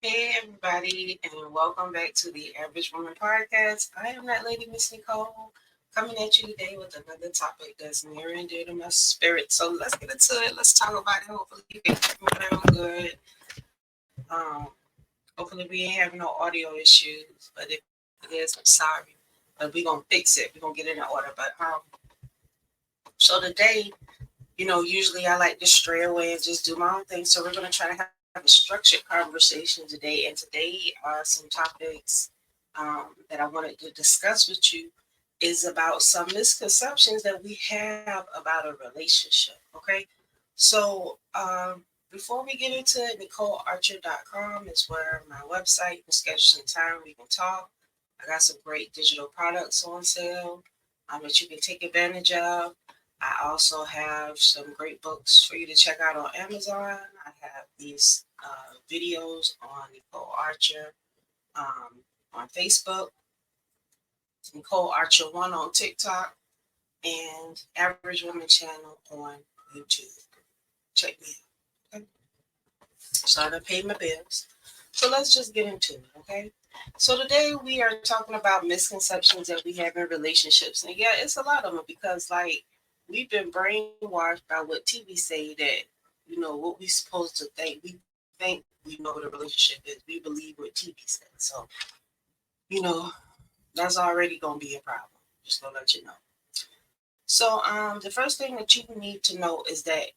Hey everybody, and welcome back to the Average Woman Podcast. I am that lady, Miss Nicole, coming at you today with another topic that's near and dear to my spirit. So let's get into it. Let's talk about it. Hopefully, you can hear me real good. Hopefully, we ain't having no audio issues. But if it is, I'm sorry. But we're gonna fix it. We're gonna get it in order. So today, usually I like to stray away and just do my own thing. So we're gonna try to have a structured conversation today. And today are some topics that I wanted to discuss with you is about some misconceptions that we have about a relationship. Okay. So before we get into it, NicoleArcher.com is where my website. You can schedule some time. We can talk. I got some great digital products on sale that you can take advantage of. I also have some great books for you to check out on Amazon. I have these videos on Nicole Archer on Facebook, Nicole Archer One on TikTok, and Average Woman Channel on YouTube. Check me out. Okay? So I done paid my bills. So let's just get into it, okay? So today we are talking about misconceptions that we have in relationships. And yeah, it's a lot of them because we've been brainwashed by what TV say that, what we supposed to think. We think we know what a relationship is. We believe what TV says. So, you know, that's already gonna be a problem. Just gonna let you know. So the first thing that you need to know is that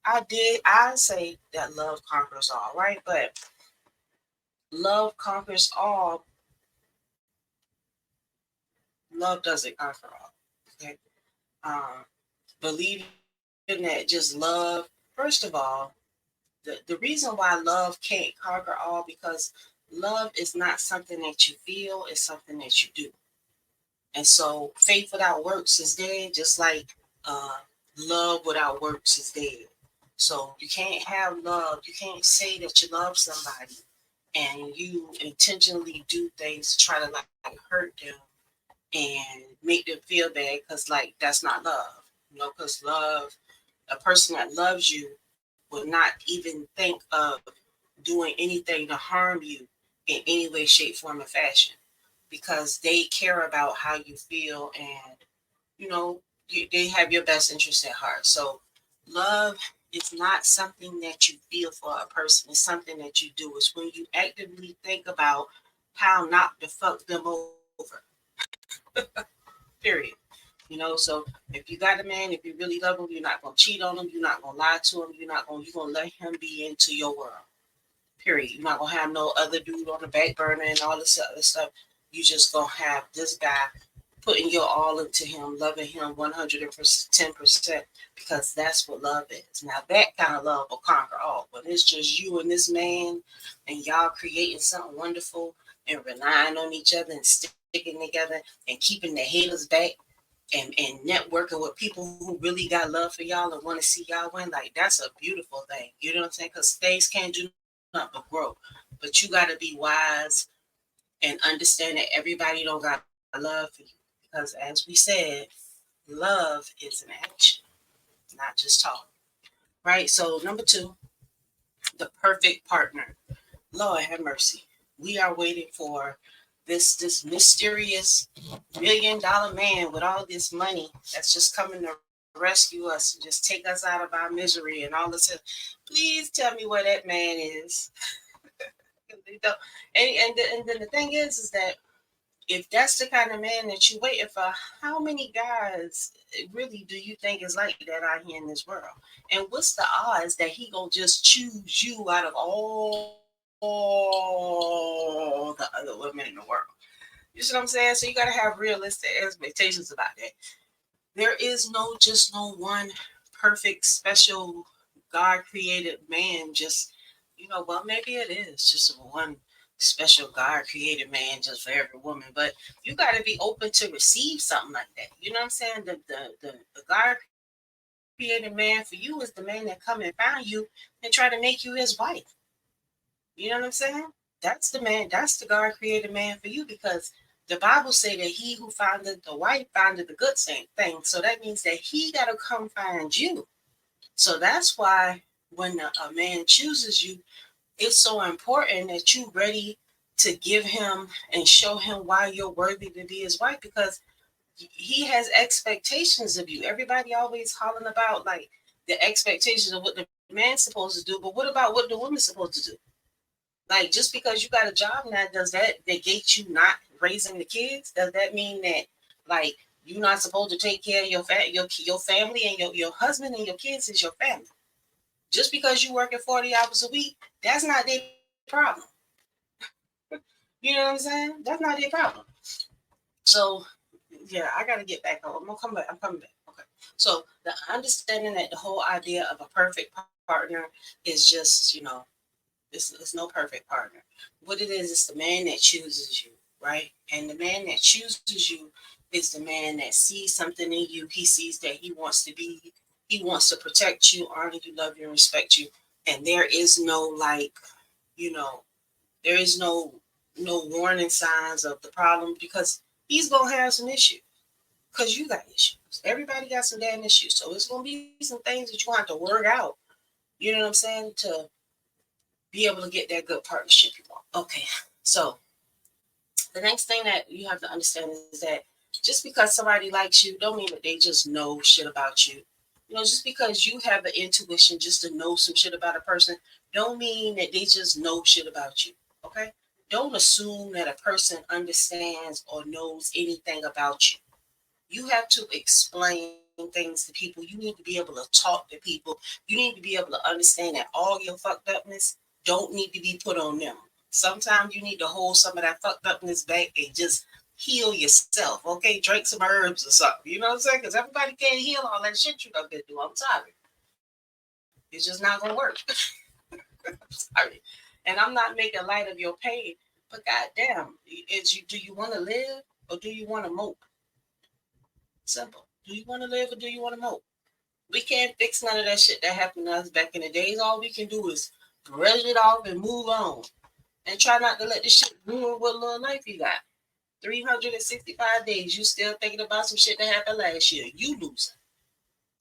I say that love conquers all, right? But love conquers all, love doesn't conquer all. Okay. Um, Believing that just love, first of all, the reason why love can't conquer all because love is not something that you feel, it's something that you do. And so faith without works is dead, just like uh, love without works is dead. So you can't have love, you can't say that you love somebody and you intentionally do things to try to like hurt them and make them feel bad because like that's not love, because love, a person that loves you would not even think of doing anything to harm you in any way, shape, form, or fashion because they care about how you feel and you know they have your best interest at heart. So love is not something that you feel for a person, it's something that you do. It's when you actively think about how not to fuck them over. Period. So if you got a man, if you really love him, you're not gonna cheat on him, you're not gonna lie to him, you're gonna let him be into your world. Period. You're not gonna have no other dude on the back burner and all this other stuff. You just gonna have this guy putting your all into him, loving him 110% because that's what love is. Now that kind of love will conquer all. When it's just you and this man and y'all creating something wonderful and relying on each other and sticking together and keeping the haters back and networking with people who really got love for y'all and want to see y'all win, like that's a beautiful thing. You know what I'm saying? Because things can't do nothing but grow. But you got to be wise and understand that everybody don't got love for you. Because as we said, love is an action, not just talk. Right? So number two, the perfect partner. Lord have mercy. We are waiting for this mysterious $1 million man with all this money that's just coming to rescue us and just take us out of our misery and all this. Please tell me where that man is. And then the thing is that if that's the kind of man that you're waiting for, how many guys really do you think is like that out here in this world? And what's the odds that he gonna just choose you out of all the other women in the world? You see what I'm saying? So you gotta have realistic expectations about that. There is no one perfect, special, God created man. Just well, maybe it is just one special God created man just for every woman. But you got to be open to receive something like that. You know what I'm saying? The God created man for you is the man that come and find you and try to make you his wife. You know what I'm saying? That's the man. That's the God created man for you because the Bible say that he who founded the wife founded the good thing. So that means that he got to come find you. So that's why when a man chooses you, it's so important that you ready to give him and show him why you're worthy to be his wife, because he has expectations of you. Everybody always hollering about like the expectations of what the man's supposed to do, but what about what the woman's supposed to do? Like, just because you got a job now, does that negate you not raising the kids? Does that mean that like you're not supposed to take care of your family, and your husband and your kids is your family? Just because you working 40 hours a week, that's not their problem. You know what I'm saying? That's not their problem. So yeah, I gotta get back on. I'm gonna come back. I'm coming back. Okay. So the understanding that the whole idea of a perfect partner is just, it's no perfect partner. What it is the man that chooses you, right? And the man that chooses you is the man that sees something in you. He sees that he wants to be, he wants to protect you, honor you, love you, and respect you. And there is no like, you know, there is no warning signs of the problem, because he's gonna have some issues. Because you got issues. Everybody got some damn issues. So it's gonna be some things that you have to work out. You know what I'm saying? To be able to get that good partnership you want. Okay. So the next thing that you have to understand is that just because somebody likes you don't mean that they just know shit about you. Just because you have the intuition just to know some shit about a person don't mean that they just know shit about you. Okay? Don't assume that a person understands or knows anything about you. You have to explain things to people. You need to be able to talk to people. You need to be able to understand that all your fucked upness don't need to be put on them. Sometimes you need to hold some of that fucked upness back and just heal yourself. Okay, drink some herbs or something. You know what I'm saying? Because everybody can't heal all that shit you done been through. I'm sorry. It's just not gonna work. Sorry. And I'm not making light of your pain, but goddamn, do you want to live or do you want to mope? Simple. Do you want to live or do you want to mope? We can't fix none of that shit that happened to us back in the days. All we can do is brush it off and move on. And try not to let this shit ruin what little life you got. 365 days, you still thinking about some shit that happened last year. You losing.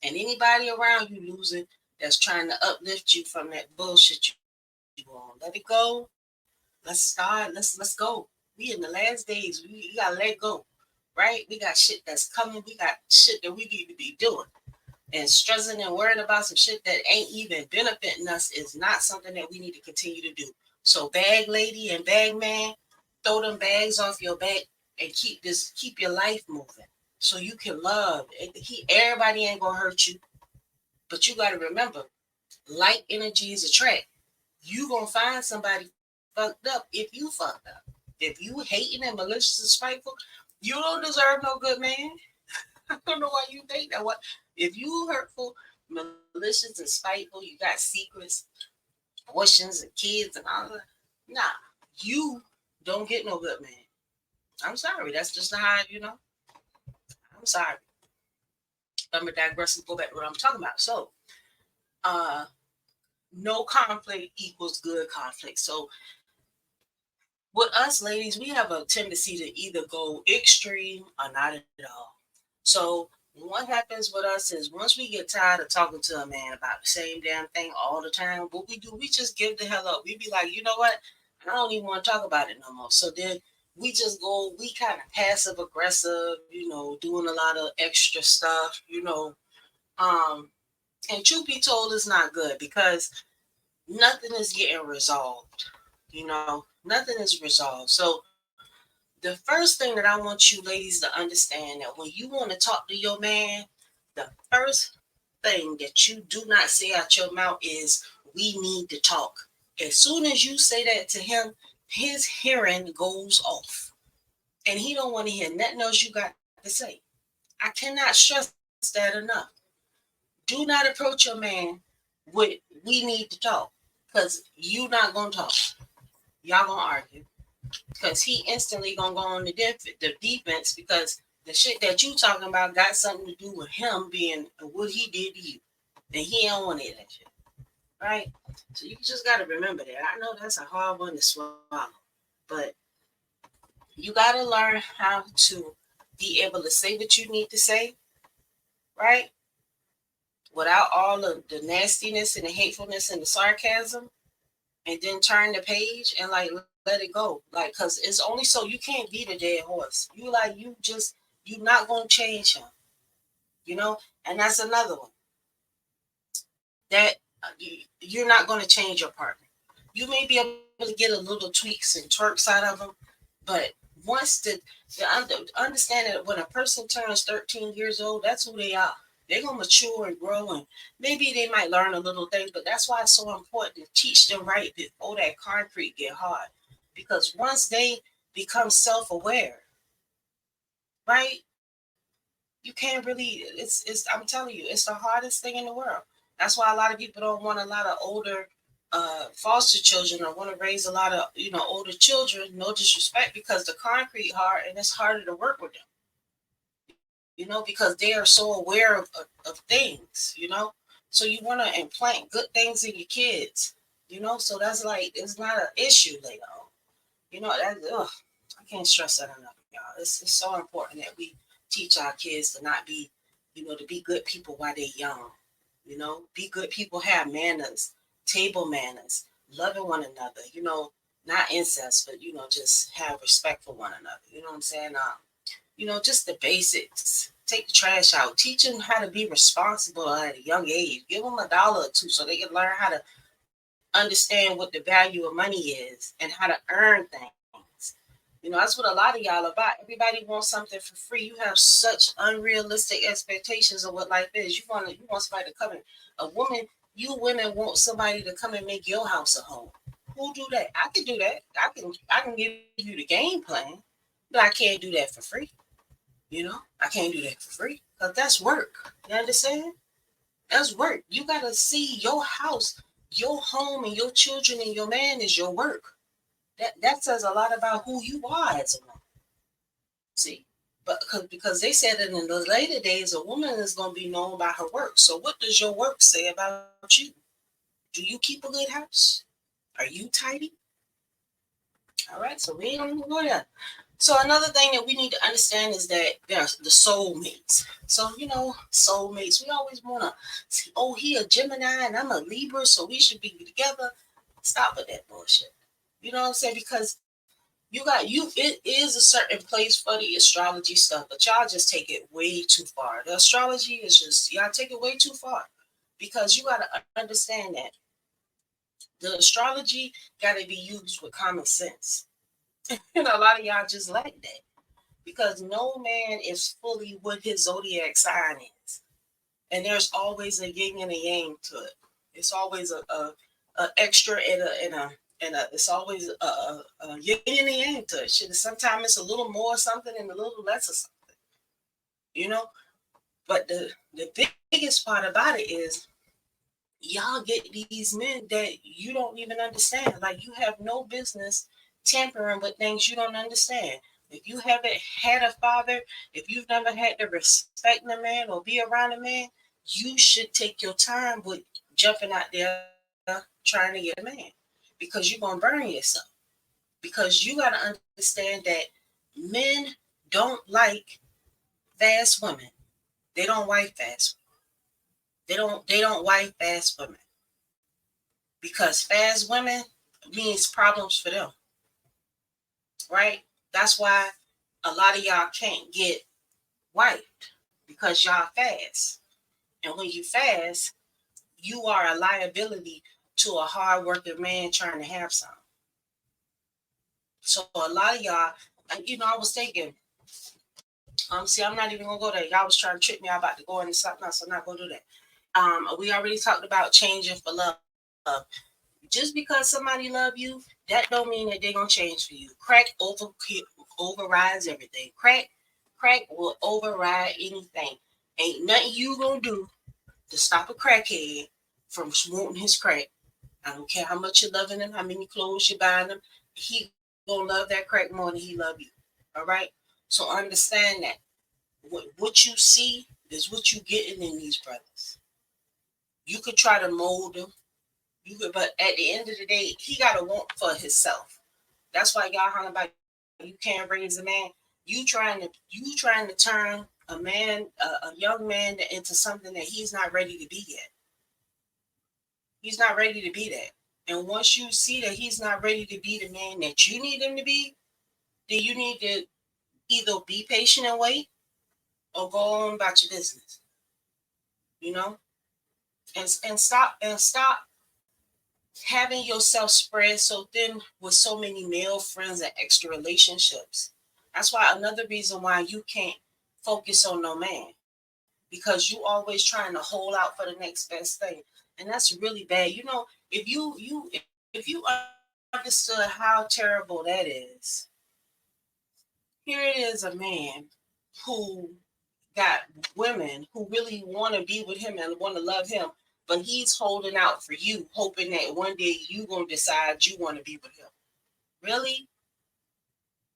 And anybody around you losing that's trying to uplift you from that bullshit you on. Let it go. Let's start. Let's go. We in the last days. We gotta let go. Right? We got shit that's coming. We got shit that we need to be doing. And stressing and worrying about some shit that ain't even benefiting us is not something that we need to continue to do. So bag lady and bag man, throw them bags off your back and keep your life moving so you can love. Everybody ain't gonna hurt you, but you gotta remember, like energy is attract. You gonna find somebody fucked up if you fucked up. If you hating and malicious and spiteful, you don't deserve no good man. I don't know why you think that. What if you hurtful, malicious, and spiteful? You got secrets, abortions, and kids, and all that. Nah, you don't get no good man. I'm sorry. That's just how I'm sorry. I'm gonna digress and go back to what I'm talking about. So, uh, no conflict equals good conflict. So, with us ladies, we have a tendency to either go extreme or not at all. So what happens with us is once we get tired of talking to a man about the same damn thing all the time, what we do, we just give the hell up. We be like, you know what? I don't even want to talk about it no more. So then we just go, we kind of passive aggressive, doing a lot of extra stuff, and truth be told, it's not good because nothing is getting resolved. Nothing is resolved. So the first thing that I want you ladies to understand that when you want to talk to your man, the first thing that you do not say out your mouth is, we need to talk. As soon as you say that to him, his hearing goes off. And he don't want to hear nothing else you got to say. I cannot stress that enough. Do not approach your man with, we need to talk. Because you not gonna talk. Y'all gonna argue because he instantly gonna go on the defense because the shit that you talking about got something to do with him being what he did to you, and he don't want to hear that shit, right? So you just got to remember that. I know that's a hard one to swallow, but you got to learn how to be able to say what you need to say, right? Without all of the nastiness and the hatefulness and the sarcasm, and then turn the page and like let it go. Like, cause it's only so you can't beat a dead horse. You're not gonna change him, you know. And that's another one that you're not gonna change your partner. You may be able to get a little tweaks and twerks out of them, but once understand that when a person turns 13 years old, that's who they are. They're gonna mature and grow, and maybe they might learn a little things. But that's why it's so important to teach them right before that concrete get hard, because once they become self-aware, right, you can't really. It's. I'm telling you, it's the hardest thing in the world. That's why a lot of people don't want a lot of older foster children or want to raise a lot of older children. No disrespect, because the concrete hard and it's harder to work with them. Because they are so aware of things. So you want to implant good things in your kids. So that's like it's not an issue later on. That I can't stress that enough, y'all. It's so important that we teach our kids to not be, to be good people while they're young. Be good people, have manners, table manners, loving one another. Not incest, but just have respect for one another. You know what I'm saying? Just the basics. Take the trash out. Teach them how to be responsible at a young age. Give them $1 or two so they can learn how to understand what the value of money is and how to earn things. That's what a lot of y'all about. Everybody wants something for free. You have such unrealistic expectations of what life is. You want somebody to come in. A woman, you women want somebody to come and make your house a home. Who do that? I can do that. I can give you the game plan, but I can't do that for free. I can't do that for free because that's work. You understand? That's work. You gotta see your house, your home, and your children and your man is your work. That says a lot about who you are as a woman. See, but because they said that in the later days, a woman is gonna be known by her work. So what does your work say about you? Do you keep a good house? Are you tidy? All right, so we ain't gonna go there. So another thing that we need to understand is that there's the soulmates. So soulmates. We always wanna see, oh, he a Gemini and I'm a Libra, so we should be together. Stop with that bullshit. You know what I'm saying? Because it is a certain place for the astrology stuff, but y'all just take it way too far. The astrology is just y'all take it way too far, because you gotta understand that the astrology gotta be used with common sense. A lot of y'all just like that, because no man is fully what his zodiac sign is, and there's always a yin and a yang to it. It's always a extra and it's always a yin and a yang to it. Sometimes it's a little more something and a little less of something, you know. But the biggest part about it is y'all get these men that you don't even understand. Like, you have no business tampering with things you don't understand. If you haven't had a father, if you've never had to respect a man or be around a man, you should take your time with jumping out there trying to get a man, because you're going to burn yourself. Because you got to understand that men don't like fast women. They don't like fast. They don't like fast women, because fast women means problems for them, right? That's why a lot of y'all can't get wiped, because y'all fast. And when you fast, you are a liability to a hard-working man trying to have some. So a lot of y'all, I was thinking, see, I'm not even gonna go there. Y'all was trying to trick me. I'm about to go into something else. I'm not gonna do that. We already talked about changing for love. Just because somebody love you, that don't mean that they're gonna change for you. Crack overrides everything. Crack will override anything. Ain't nothing you gonna do to stop a crackhead from wanting his crack. I don't care how much you're loving him, how many clothes you're buying him. He gonna love that crack more than he love you. All right. So understand that what you see is what you getting in these brothers. You could try to mold them. But at the end of the day, he got to want for himself. That's why y'all hollering about you can't raise a man. You trying to turn a man, a young man, into something that he's not ready to be yet. He's not ready to be that. And once you see that he's not ready to be the man that you need him to be, then you need to either be patient and wait or go on about your business, you know? And stop having yourself spread so thin with so many male friends and extra relationships. That's why another reason why you can't focus on no man, because you always trying to hold out for the next best thing, and that's really bad. If you understood how terrible that is, here it is a man who got women who really want to be with him and want to love him, but he's holding out for you, hoping that one day you gonna decide you want to be with him. Really,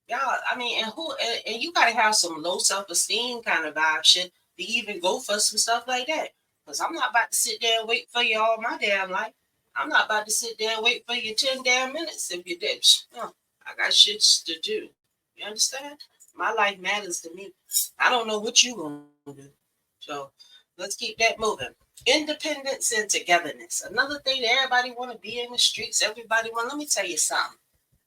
y'all? I mean, and you gotta have some low self esteem kind of vibe shit to even go for some stuff like that. Because I'm not about to sit there and wait for you all my damn life. I'm not about to sit there and wait for you 10 damn minutes if you're dead. No, I got shits to do. You understand? My life matters to me. I don't know what you gonna do. So let's keep that moving. Independence and togetherness. Another thing that everybody want to be in the streets. Everybody want. Let me tell you something.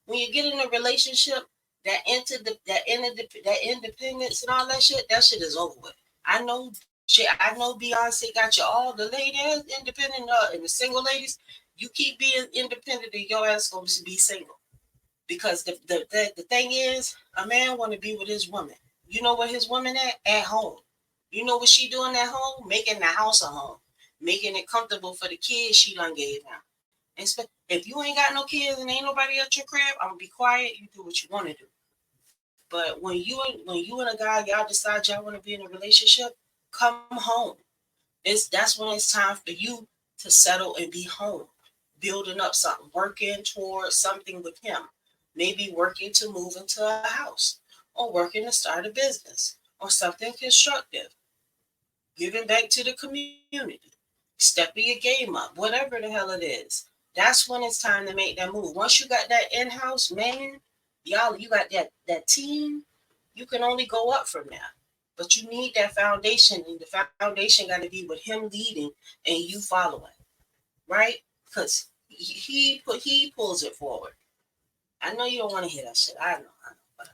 When you get in a relationship, that independence and all that shit is over with. I know shit. I know Beyonce got you all the ladies independent and the single ladies. You keep being independent, and your ass gonna be single. Because the thing is, a man want to be with his woman. You know where his woman at home. You know what she doing at home? Making the house a home, making it comfortable for the kids she done gave him. If you ain't got no kids and ain't nobody at your crib, I'm gonna be quiet. You do what you want to do. But when you and a guy y'all decide y'all want to be in a relationship, come home. That's when it's time for you to settle and be home, building up something, working towards something with him. Maybe working to move into a house, or working to start a business, or something constructive, giving back to the community, stepping your game up, whatever the hell it is. That's when it's time to make that move. Once you got that in-house man, y'all, you got that team, you can only go up from there. But you need that foundation, and the foundation got to be with him leading and you following, right? Because he pulls it forward. I know you don't want to hear that shit. I know. But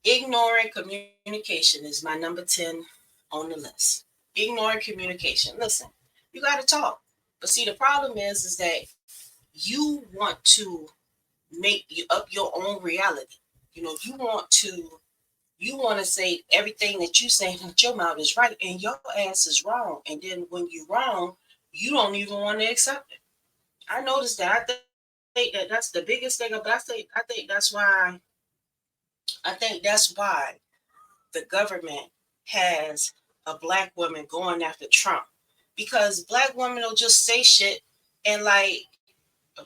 ignoring communication is my number 10 on the list. Ignoring communication. Listen, you got to talk. But see, the problem is that you want to make you up your own reality. You want to say everything that you say that your mouth is right and your ass is wrong. And then when you're wrong, you don't even want to accept it. I noticed that. I think that that's the biggest thing. But I think that's why the government has a black woman going after Trump, because black women will just say shit and like,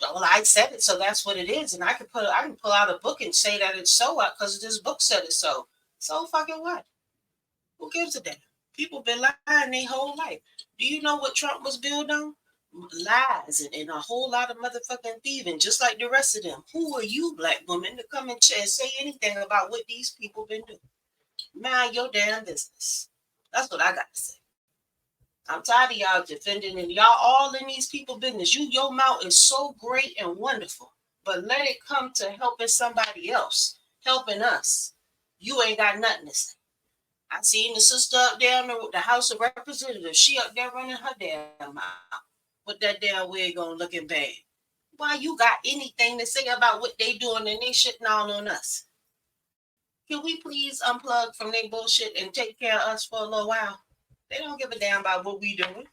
well, I said it, so that's what it is, and I can pull out a book and say that it's so because this book said it so. So fucking what? Who gives a damn? People been lying their whole life. Do you know what Trump was built on? Lies and a whole lot of motherfucking thieving, just like the rest of them. Who are you, black woman, to come and say anything about what these people been doing? Mind your damn business. That's what I got to say. I'm tired of y'all defending and y'all all in these people business. Your mouth is so great and wonderful, but let it come to helping somebody else, helping us. You ain't got nothing to say. I seen the sister up there in the House of Representatives. She up there running her damn mouth with that damn wig on, looking bad. Why you got anything to say about what they doing and they shitting all on us? Can we please unplug from their bullshit and take care of us for a little while? They don't give a damn about what we doing.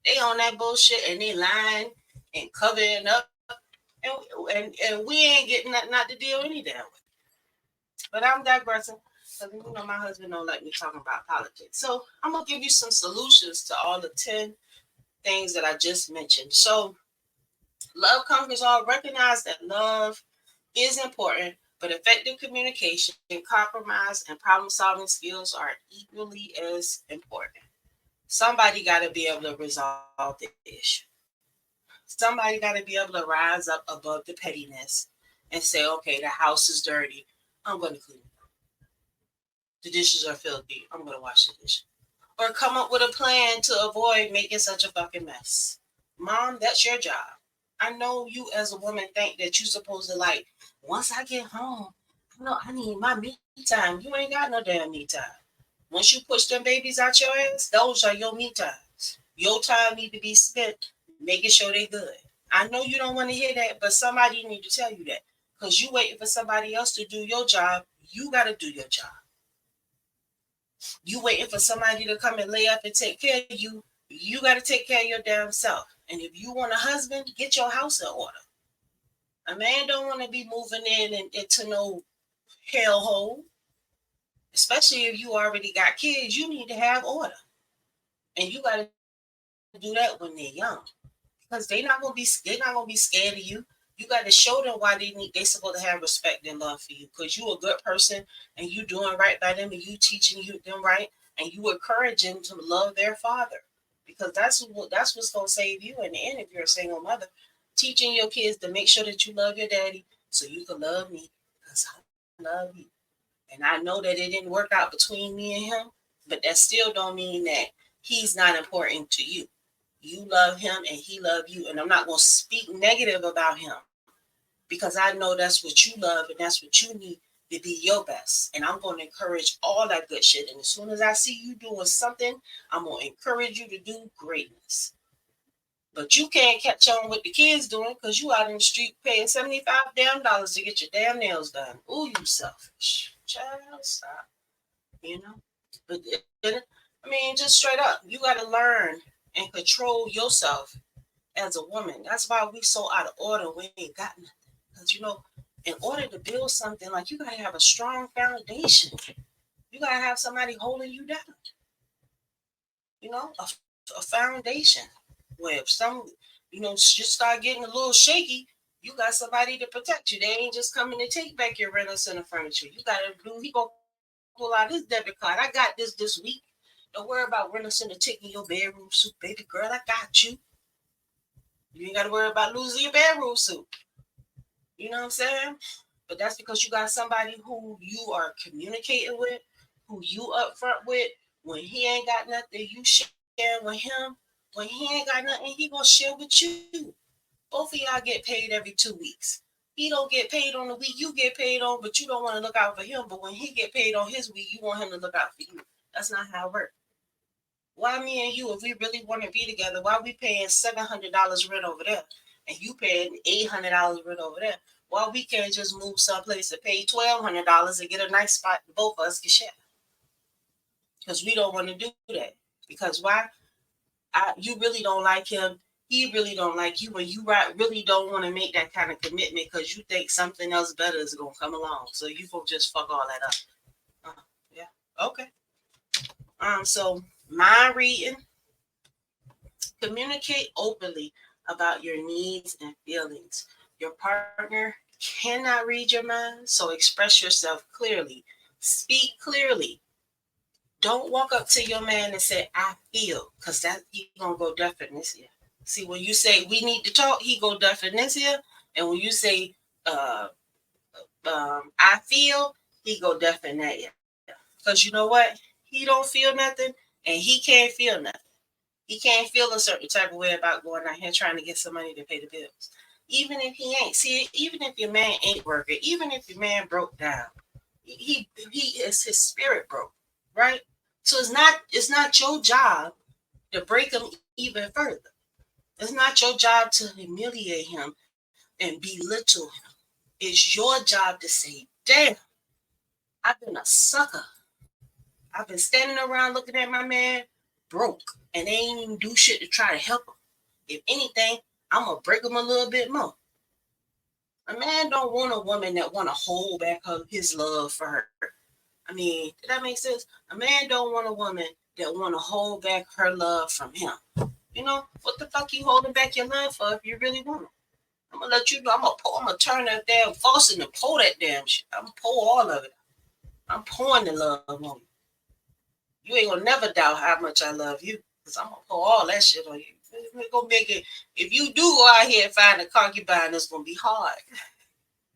They on that bullshit and they lying and covering up, and we ain't getting nothing out the deal any damn way. But I'm digressing because my husband don't like me talking about politics. So I'm gonna give you some solutions to all the 10 things that I just mentioned. So love conquers all. Recognize that love is important, but effective communication, compromise, and problem-solving skills are equally as important. Somebody got to be able to resolve the issue. Somebody got to be able to rise up above the pettiness and say, okay, the house is dirty. I'm going to clean it. The dishes are filthy. I'm going to wash the dishes. Or come up with a plan to avoid making such a fucking mess. Mom, that's your job. I know you as a woman think that you're supposed to like, once I get home, I know I need my me time. You ain't got no damn me time. Once you push them babies out your ass, those are your me times. Your time need to be spent making sure they good. I know you don't want to hear that, but somebody need to tell you that. Because you waiting for somebody else to do your job. You got to do your job. You waiting for somebody to come and lay up and take care of you. You got to take care of your damn self. And if you want a husband, get your house in order. A man don't want to be moving in and into no hellhole. Especially if you already got kids, you need to have order. And you got to do that when they're young. Because they're not gonna be scared of you. You got to show them why they supposed to have respect and love for you. Because you a good person and you doing right by them and you teaching them right and you encouraging them to love their father. Because that's what's gonna save you in the end if you're a single mother. Teaching your kids to make sure that you love your daddy so you can love me because I love you. And I know that it didn't work out between me and him, but that still don't mean that he's not important to you. You love him and he love you. And I'm not going to speak negative about him because I know that's what you love and that's what you need to be your best. And I'm going to encourage all that good shit. And as soon as I see you doing something, I'm going to encourage you to do greatness. But you can't catch on what the kids doing because you out in the street paying $75 to get your damn nails done. Ooh, you selfish. Child, stop. You know? But I mean, just straight up, you got to learn and control yourself as a woman. That's why we so out of order. We ain't got nothing. Because, in order to build something, like you got to have a strong foundation. You got to have somebody holding you down. A foundation where if just start getting a little shaky, you got somebody to protect you. They ain't just coming to take back your rental center furniture. You got to do, he gonna pull out his debit card. I got this week. Don't worry about rental center taking your bedroom suit, baby girl. I got you. You ain't got to worry about losing your bedroom suit. You know what I'm saying? But that's because you got somebody who you are communicating with, who you upfront with. When he ain't got nothing, you share with him. When he ain't got nothing, he gonna share with you. Both of y'all get paid every 2 weeks. He don't get paid on the week you get paid on, but you don't want to look out for him. But when he get paid on his week, you want him to look out for you. That's not how it works. Why me and you, if we really want to be together, why we paying $700 rent over there and you paying $800 rent over there? Why we can't just move someplace and pay $1,200 and get a nice spot and both of us can share? Because we don't want to do that. Because why? You really don't like him. He really don't like you, and you really don't want to make that kind of commitment because you think something else better is gonna come along. So you gonna just fuck all that up. Yeah. Okay. So mind reading. Communicate openly about your needs and feelings. Your partner cannot read your mind, so express yourself clearly. Speak clearly. Don't walk up to your man and say, I feel, because that he gonna go deaf in this ear. See, when you say we need to talk, he go deaf in this ear. And when you say I feel, he go deaf in that ear. Because you know what? He don't feel nothing and he can't feel nothing. He can't feel a certain type of way about going out here trying to get some money to pay the bills. Even if he ain't. See, even if your man ain't working, even if your man broke down, he is his spirit broke, right? So it's not your job to break him even further. It's not your job to humiliate him and belittle him. It's your job to say, damn, I've been a sucker. I've been standing around looking at my man broke and they ain't even do shit to try to help him. If anything, I'm gonna break him a little bit more. A man don't want a woman that want to hold back his love for her. I mean, did that make sense? A man don't want a woman that want to hold back her love from him. What the fuck you holding back your love for if you really want it? I'm gonna let you know. I'm gonna turn that damn faucet and pour that damn shit. I'm gonna pour all of it. I'm pouring the love on you. You ain't gonna never doubt how much I love you, because I'm gonna pour all that shit on you. It's gonna make it. If you do go out here and find a concubine, it's gonna be hard.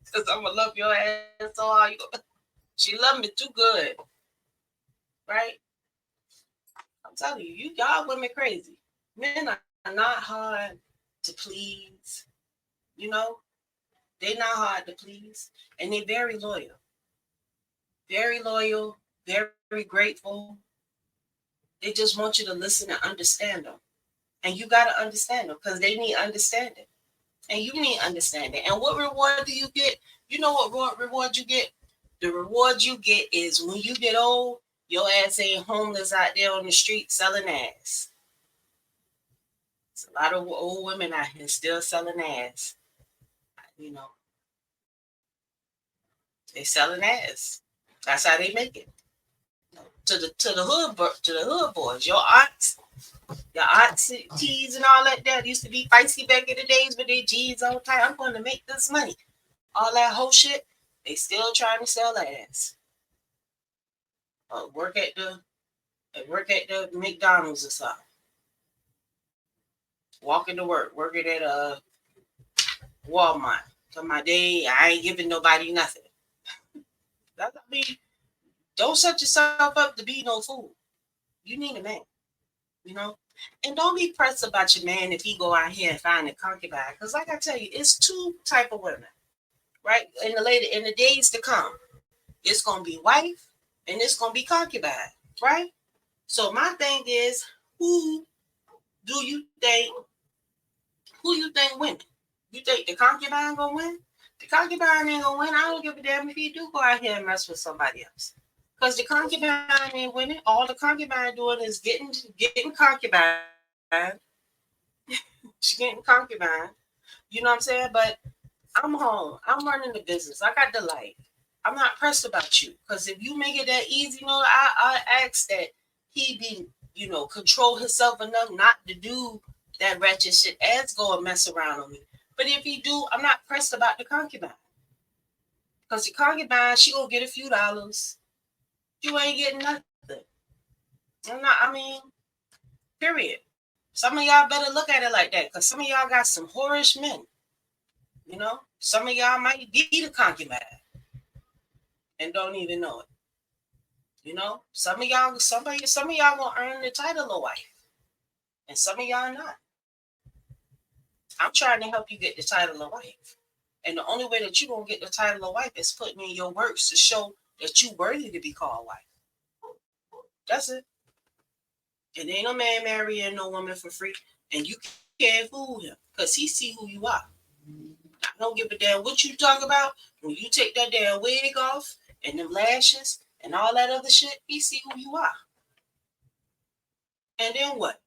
Because I'm gonna love your ass so hard. She love me too good, right? I'm telling you, y'all women crazy. Men are not hard to please. You know, they not hard to please, and they very loyal, very grateful. They just want you to listen and understand them, and you got to understand them because they need understanding, and you need understanding. And what reward do you get? You know what reward you get? The reward you get is when you get old, your ass ain't homeless out there on the street selling ass. It's a lot of old women out here still selling ass. You know, they selling ass. That's how they make it. To the hood boys, your aunties and all that used to be feisty back in the days with their jeans on tight. I'm going to make this money. All that whole shit. They still trying to sell ass. Work at the McDonald's or something. Walking to work, working at Walmart. So my day, I ain't giving nobody nothing. That, I mean, don't set yourself up to be no fool. You need a man, you know. And don't be pressed about your man if he go out here and find a concubine. Because like I tell you, it's two type of women, right? In the days to come, it's gonna be wife and it's gonna be concubine, right? So my thing is, who do you think who you think win? You think the concubine gonna win? The concubine ain't gonna win. I don't give a damn if he do go out here and mess with somebody else. Because the concubine ain't winning. All the concubine doing is getting concubine. She getting concubine. You know what I'm saying? But I'm home. I'm running the business. I got the light. I'm not pressed about you. Because if you make it that easy, I ask that he be, control himself enough not to do that ratchet shit as go and mess around on me. But if he do, I'm not pressed about the concubine. Because the concubine, she gonna get a few dollars. You ain't getting nothing. I mean, period. Some of y'all better look at it like that. Because some of y'all got some whorish men. Some of y'all might be the concubine and don't even know it. Some of y'all gonna earn the title of wife, and some of y'all not. I'm trying to help you get the title of wife, and the only way that you gonna get the title of wife is putting in your works to show that you worthy to be called wife. That's it. And ain't no man marrying no woman for free, and you can't fool him because he see who you are. I don't give a damn what you talk about. When you take that damn wig off and them lashes and all that other shit, he see who you are. And then what?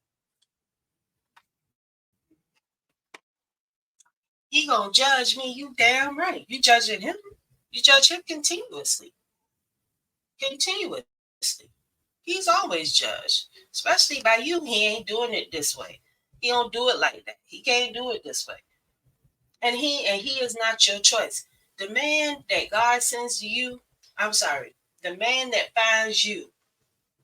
He gonna judge me? You damn right. You judging him? You judge him continuously. Continuously. He's always judged, especially by you. He ain't doing it this way. He don't do it like that. He can't do it this way. And he is not your choice. The man that God sends to you, I'm sorry, the man that finds you,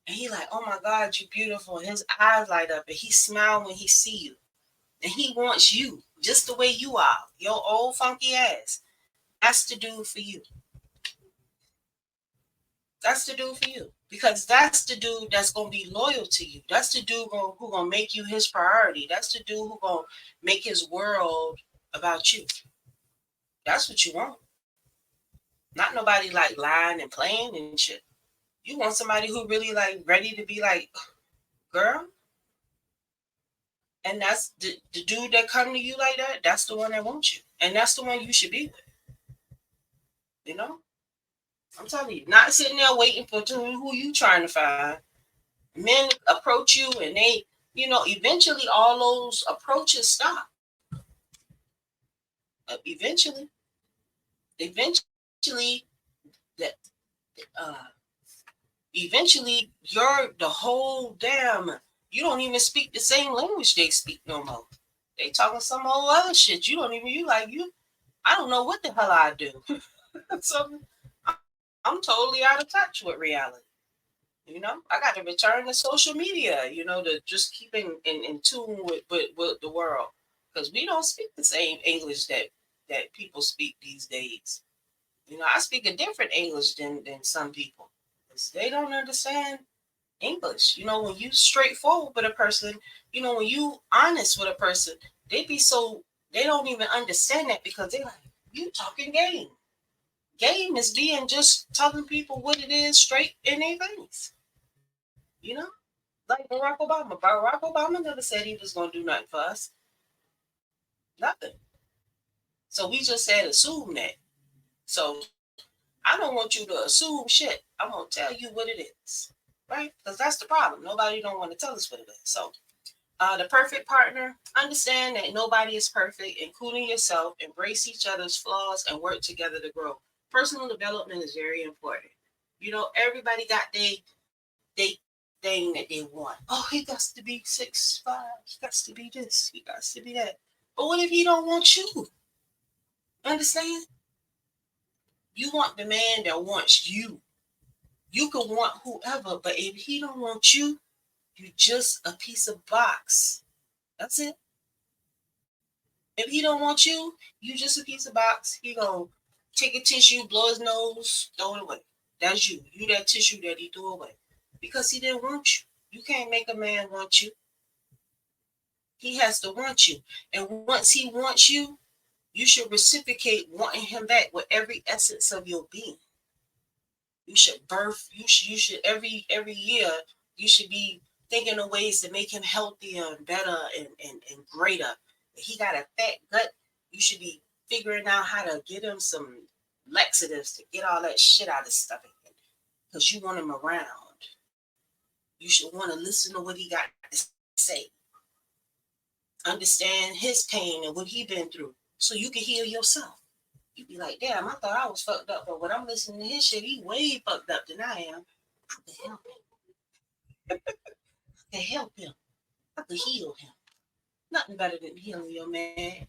and he like, oh my God, you beautiful. And his eyes light up and he smile when he see you. And he wants you just the way you are, your old funky ass. That's the dude for you. That's the dude for you. Because that's the dude that's gonna be loyal to you. That's the dude who gonna make you his priority. That's the dude who gonna make his world about you. That's what you want. Not nobody like lying and playing and shit. You want somebody who really like ready to be like, girl. And that's the dude that come to you like that. That's the one that wants you, and that's the one you should be with. You know, I'm telling you, not sitting there waiting for who you trying to find. Men approach you, and eventually all those approaches stop. Eventually, eventually that uh, eventually you're the whole damn. You don't even speak the same language they speak no more. They talking some whole other shit. You don't even you like you. I don't know what the hell I do. So I'm totally out of touch with reality. I got to return to social media. To just keep in tune with the world because we don't speak the same English that people speak these days. I speak a different English than some people. 'Cause they don't understand English. When you straightforward with a person, when you honest with a person, they be so They don't even understand that because they're like, you talking game. Game is being just telling people what it is straight in their face. You know? Like Barack Obama. Barack Obama never said he was going to do nothing for us. Nothing. So we just said assume that. So I don't want you to assume shit. I'm going to tell you what it is. Right? Because that's the problem. Nobody don't want to tell us what it is. So the perfect partner, understand that nobody is perfect, including yourself. Embrace each other's flaws and work together to grow. Personal development is very important. You know, everybody got they thing that they want. Oh, he got to be 6'5". He got to be this. He got to be that. But what if he don't want you? Understand? You want the man that wants you. You can want whoever, but if he don't want you, you just a piece of box. That's it. If he don't want you, you just a piece of box. He gonna take a tissue, blow his nose, throw it away. That's you. You that tissue that he threw away. Because he didn't want you. You can't make a man want you. He has to want you. And once he wants you, you should reciprocate wanting him back with every essence of your being. You should birth, you should every year, you should be thinking of ways to make him healthier and better and greater. If he got a fat gut, you should be figuring out how to get him some laxatives to get all that shit out of his stomach. Because you want him around. You should want to listen to what he got to say. Understand his pain and what he been through. So you can heal yourself. You be like, damn, I thought I was fucked up, but when I'm listening to his shit, he way fucked up than I am. I could help him. I could help him. I could heal him. Nothing better than healing your man.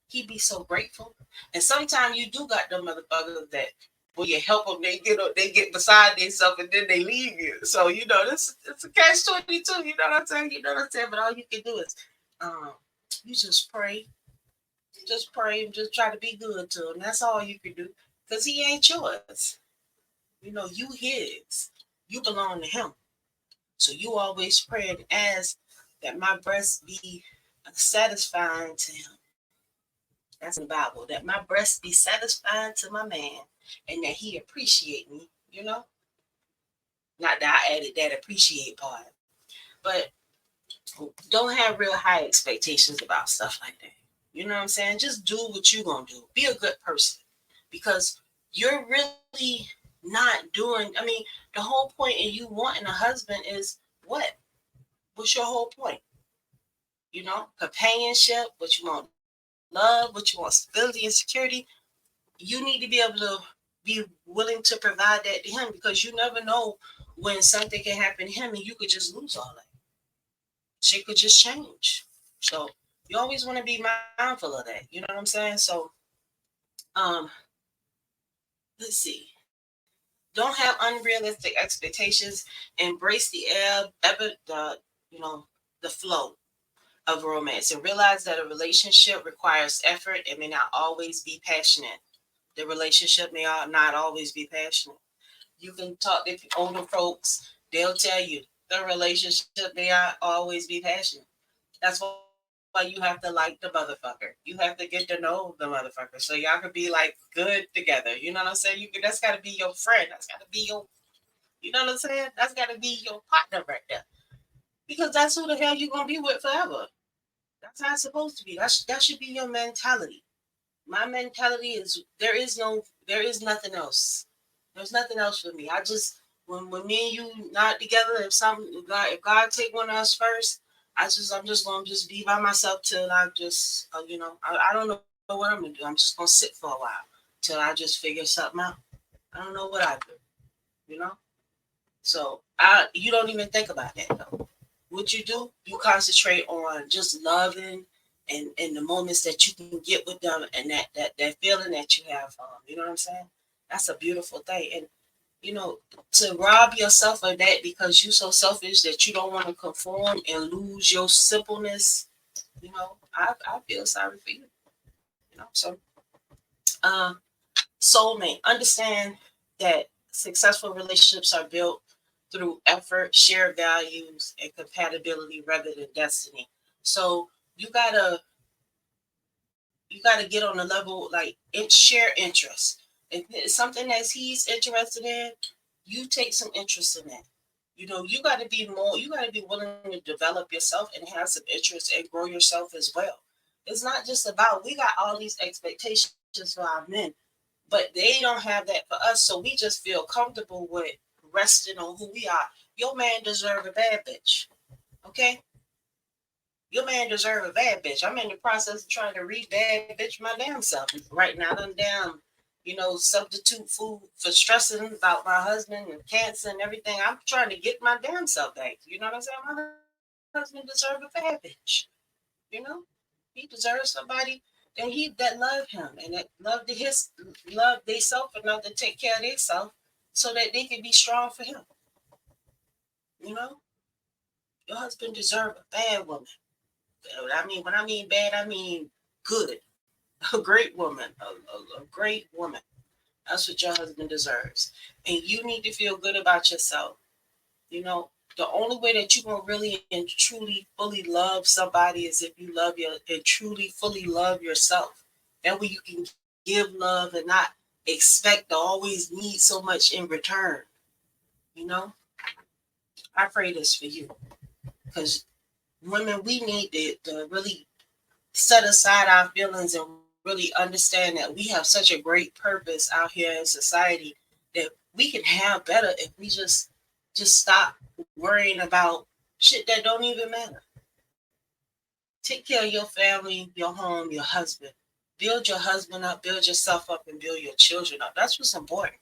He be so grateful. And sometimes you do got them motherfuckers that when you help them, they get beside themselves and then they leave you. So you know this it's a catch-22. You know what I'm saying? You know what I'm saying? But all you can do is, um, you just pray and just try to be good to him. That's all you can do because he ain't yours. You know, you his. You belong to him. So you always pray and ask that my breast be satisfying to him. That's in the Bible. That my breast be satisfying to my man and that he appreciate me, you know? Not that I added that appreciate part. But don't have real high expectations about stuff like that. You know what I'm saying? Just do what you're gonna do. Be a good person. Because you're really not doing, I mean, the whole point in you wanting a husband is what? What's your whole point? You know, companionship, what you want love, what you want stability and security. You need to be able to be willing to provide that to him because you never know when something can happen to him and you could just lose all that. Shit could just change. So you always want to be mindful of that. You know what I'm saying? So um let's see. Don't have unrealistic expectations. Embrace the you know, the flow of romance and realize that a relationship requires effort and may not always be passionate. The relationship may not always be passionate. You can talk to older folks, they'll tell you the relationship may not always be passionate. That's why you have to like the motherfucker. You have to get to know the motherfucker. So y'all could be like good together. You know what I'm saying? That's gotta be your friend. That's gotta be your you know what I'm saying? That's gotta be your partner right there. Because that's who the hell you're gonna be with forever. That's how it's supposed to be. That should be your mentality. My mentality is there is nothing else. There's nothing else for me. I just when me and you not together, if God take one of us first, I'm just gonna just be by myself till I just you know I don't know what I'm gonna do. I'm just gonna sit for a while till I just figure something out. I don't know what I do, you know. So I you don't even think about that though. What you do, you concentrate on just loving and the moments that you can get with them and that feeling that you have for them. You know what I'm saying? That's a beautiful thing. And you know, to rob yourself of that because you're so selfish that you don't want to conform and lose your simpleness, you know, I feel sorry for you. You know, so uh soulmate, understand that successful relationships are built through effort, shared values, and compatibility rather than destiny. So you gotta You got to get on the level, like, share interest. If it's something that he's interested in, you take some interest in that. You got to be more, you got to be willing to develop yourself and have some interest and grow yourself as well. It's not just about, we got all these expectations for our men, but they don't have that for us. So we just feel comfortable with resting on who we are. Your man deserve a bad bitch. Okay? Your man deserve a bad bitch. I'm in the process of trying to read bad bitch my damn self right now. I'm down, substitute food for stressing about my husband and cancer and everything. I'm trying to get my damn self back. You know what I'm saying? My husband deserve a bad bitch. You know, he deserves somebody that love him and that love they self enough to take care of themselves so that they can be strong for him. You know, your husband deserve a bad woman. When I mean bad, I mean good. A great woman, a great woman. That's what your husband deserves. And you need to feel good about yourself. The only way that you can really and truly fully love somebody is if you love your and truly fully love yourself. That way you can give love and not expect to always need so much in return. You know, I pray this for you because women, we need to really set aside our feelings and really understand that we have such a great purpose out here in society that we can have better if we just stop worrying about shit that don't even matter. Take care of your family, your home, your husband. Build your husband up, build yourself up, and build your children up. That's what's important.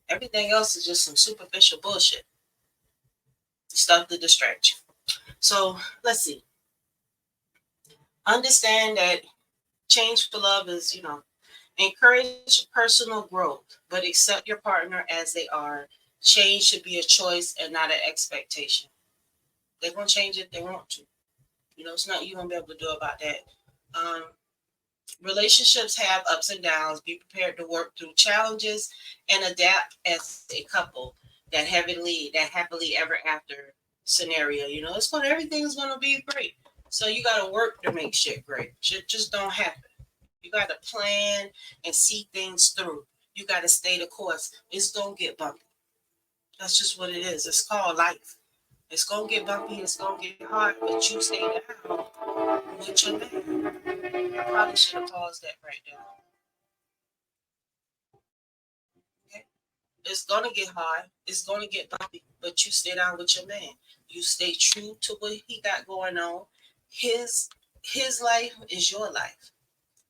Everything else is just some superficial bullshit. Stuff to distract you. So let's see. Understand that change for love is, encourage personal growth, but accept your partner as they are. Change should be a choice and not an expectation. They're going to change if they want to. It's not you going to be able to do about that. Um, Relationships have ups and downs. Be prepared to work through challenges and adapt as a couple. That happily ever after scenario. Everything's going to be great. So you got to work to make shit great. Shit just don't happen. You got to plan and see things through. You got to stay the course. It's going to get bumpy. That's just what it is. It's called life. It's going to get bumpy. It's going to get hard, but you stay down with your man. I probably should have paused that right there. Okay? It's going to get hard. It's going to get bumpy, but you stay down with your man. You stay true to what he got going on. His his life is your life.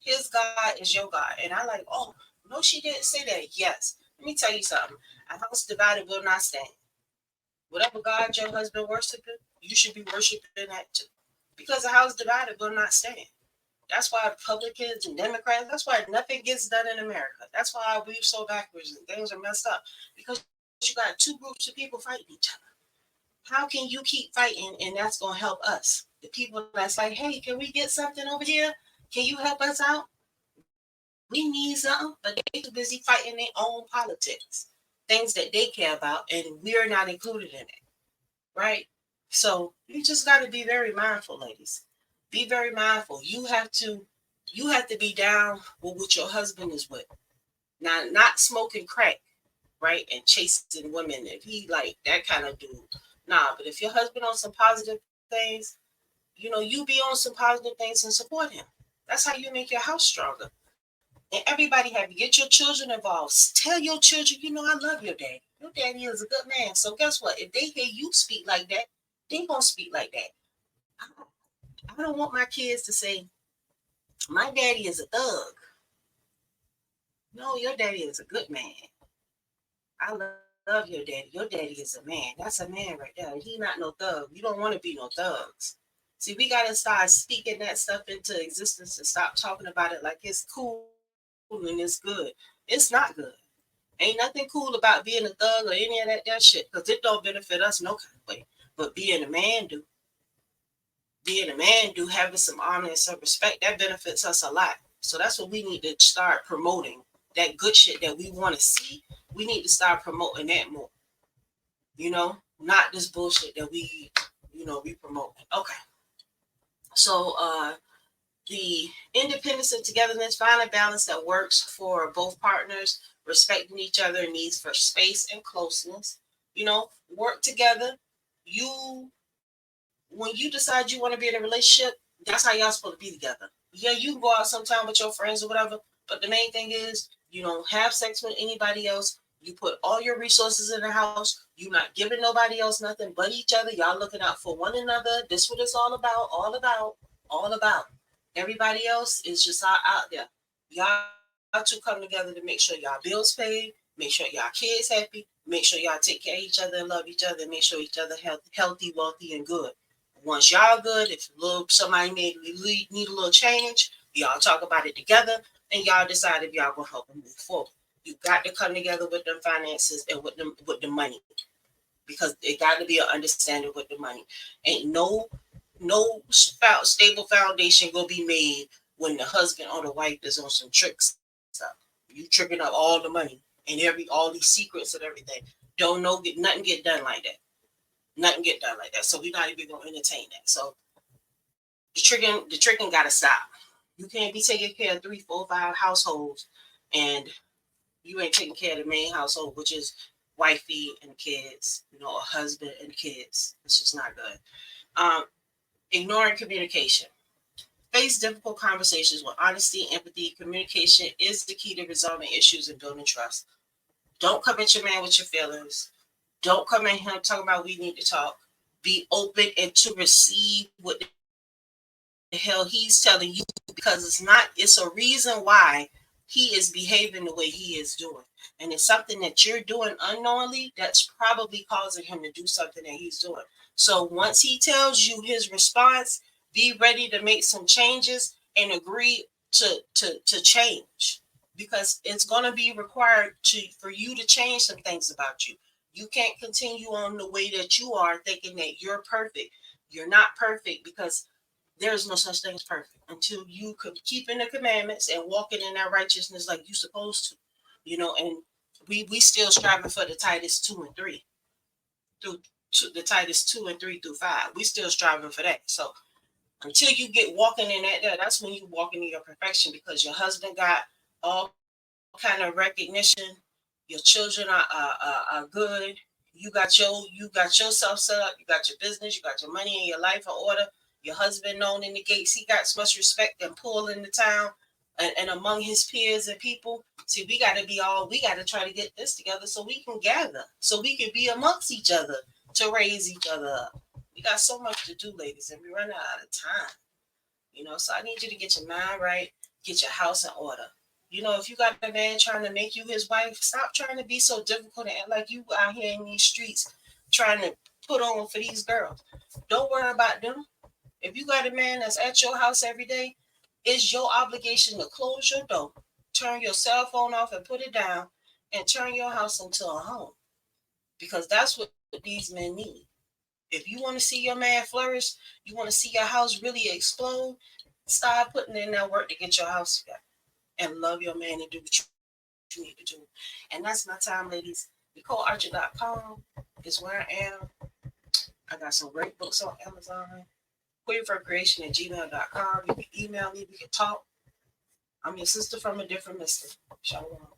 His God is your God. And I like, oh, no, she didn't say that. Yes. Let me tell you something. A house divided will not stand. Whatever God your husband worshiping, you should be worshiping that too. Because a house divided will not stand. That's why Republicans and Democrats, that's why nothing gets done in America. That's why we're so backwards and things are messed up. Because you got two groups of people fighting each other. How can you keep fighting and that's going to help us? The people that's like, hey, can we get something over here? Can you help us out? We need something, but they're too busy fighting their own politics, things that they care about, and we're not included in it, right? So you just got to be very mindful, ladies. Be very mindful. You have to be down with what your husband is with. Now, not smoking crack, right, and chasing women. If he like that kind of dude, nah. But if your husband on some positive things, you be on some positive things and support him. That's how you make your house stronger. And everybody have to get your children involved. Tell your children, I love your daddy. Your daddy is a good man. So guess what? If they hear you speak like that, they gonna speak like that. I don't want my kids to say, my daddy is a thug. No, your daddy is a good man. I love your daddy. Your daddy is a man. That's a man right there. He not no thug. You don't want to be no thugs. See, we gotta start speaking that stuff into existence and stop talking about it like it's cool and it's good. It's not good. Ain't nothing cool about being a thug or any of that shit because it don't benefit us no kind of way. But being a man do. Being a man do, having some honor and some respect, that benefits us a lot. So that's what we need to start promoting. That good shit that we want to see, we need to start promoting that more. Not this bullshit that we promote. Okay. So the independence and togetherness, find a balance that works for both partners, respecting each other needs for space and closeness. Work together. You When you decide you want to be in a relationship, that's how y'all supposed to be together. Yeah, you can go out sometime with your friends or whatever, but the main thing is you don't have sex with anybody else. You put all your resources in the house. You're not giving nobody else nothing but each other. Y'all looking out for one another. This what it's all about, all about, all about. Everybody else is just out there. Y'all two come together to make sure y'all bills paid, make sure y'all kids happy, make sure y'all take care of each other and love each other, and make sure each other healthy, wealthy, and good. Once y'all good, if somebody need a little change, y'all talk about it together and y'all decide if y'all gonna help them move forward. You got to come together with them finances and with the money, because it got to be an understanding with the money. Ain't no stable foundation gonna be made when the husband or the wife is on some tricks stuff. You tricking up all the money and all these secrets and everything. Don't know nothing get done like that. Nothing get done like that. So we're not even gonna entertain that. So the tricking gotta stop. You can't be taking care of 3, 4, 5 households and you ain't taking care of the main household, which is wifey and kids, a husband and kids. It's just not good. Ignoring communication. Face difficult conversations with honesty, empathy. Communication is the key to resolving issues and building trust. Don't come at your man with your feelings. Don't come at him talking about we need to talk. Be open and to receive what the hell he's telling you, because it's a reason why he is behaving the way he is doing. And it's something that you're doing unknowingly that's probably causing him to do something that he's doing. So once he tells you his response, be ready to make some changes and agree to change, because it's going to be required for you to change some things about you. You can't continue on the way that you are thinking that you're perfect. You're not perfect, because there's no such thing as perfect until you could keep in the commandments and walking in that righteousness like you're supposed to, and we still striving for the Titus 2 and 3 through the Titus 2 and 3 through 5. We still striving for that. So until you get walking in that's when you walking in your perfection, because your husband got all kind of recognition. Your children are good. You got yourself set up. You got your business. You got your money and your life in order. Your husband known in the gates. He got so much respect and pull in the town and among his peers and people. See, we got to try to get this together so we can gather, so we can be amongst each other to raise each other up. We got so much to do, ladies, and we're running out of time. So I need you to get your mind right, get your house in order. If you got a man trying to make you his wife, stop trying to be so difficult and act like you out here in these streets trying to put on for these girls. Don't worry about them. If you got a man that's at your house every day, it's your obligation to close your door, turn your cell phone off and put it down, and turn your house into a home. Because that's what these men need. If you want to see your man flourish, you want to see your house really explode, start putting in that work to get your house together. And love your man and do what you need to do. And that's my time, ladies. NicoleArcher.com is where I am. I got some great books on Amazon. QueerForCreation@gmail.com. You can email me. We can talk. I'm your sister from a different mister. Shalom.